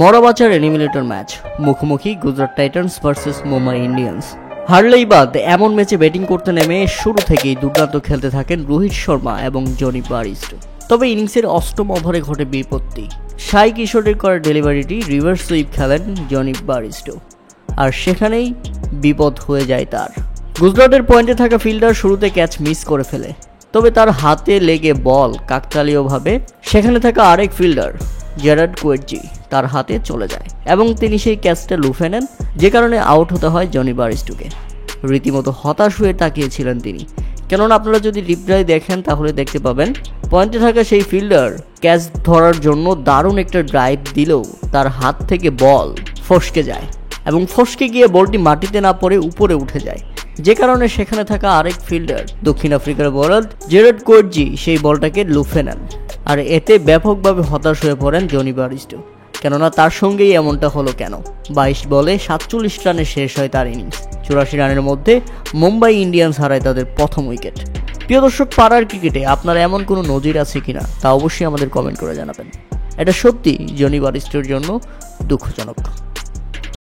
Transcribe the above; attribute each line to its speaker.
Speaker 1: মরাবাচার eliminator match, মুখোমুখি Gujarat Titans versus Mumbai Indians. হারলেই বাদ এমন ম্যাচে ব্যাটিং করতে নেমে শুরু থেকেই দুর্দান্ত খেলতে থাকেন রোহিত শর্মা এবং জনি বারিস্টো। তবে ইনিংসের অষ্টম ওভারে ঘটে বিপত্তি। সাই কিশোরের করা ডেলিভারিটি রিভার্স সুইপ খেলেন জনি বারিস্টো, আর সেখানেই বিপদ হয়ে যায় তার। গুজরাটের পয়েন্টে থাকা ফিল্ডার শুরুতে ক্যাচ মিস করে ফেলে, তবে তার হাতে লেগে বল কাকতালীয়ভাবে সেখানে থাকা আরেক ফিল্ডার জেরার্ড কুয়েটজি তার হাতে চলে যায় এবং তিনি সেই ক্যাচটা লুফে নেন, যে কারণে আউট হতে হয় জনি বারিস্টোকে। রীতিমতো হতাশ হয়ে তাকিয়েছিলেন তিনি, কেননা আপনারা যদি রিপ্লাই দেখেন তাহলে দেখতে পাবেন পয়েন্টে থাকা সেই ফিল্ডার ক্যাচ ধরার জন্য দারুণ একটা ড্রাইভ দিলেও তার হাত থেকে বল ফসকে যায় এবং ফসকে গিয়ে বলটি মাটিতে না পড়ে উপরে উঠে যায়, যে কারণে সেখানে থাকা আরেক ফিল্ডার দক্ষিণ আফ্রিকার বোলার জেরার্ড কুয়েটজি সেই বলটাকে লুফে নেন। আর এতে ব্যাপকভাবে হতাশ হয়ে পড়েন জনি বারিস্টো, কেননা তার সঙ্গেই এমনটা হলো কেন। 22 বলে 47 রানে শেষ হয় তার ইনিংস। 84 রানের মধ্যে মুম্বাই ইন্ডিয়ান্স হারায় তাদের প্রথম উইকেট। প্রিয় দর্শক, পাড়ার ক্রিকেটে আপনার এমন কোনো নজির আছে কিনা তা অবশ্যই আমাদের কমেন্ট করে জানাবেন। এটা সত্যি জনি বারিস্টোর জন্য দুঃখজনক।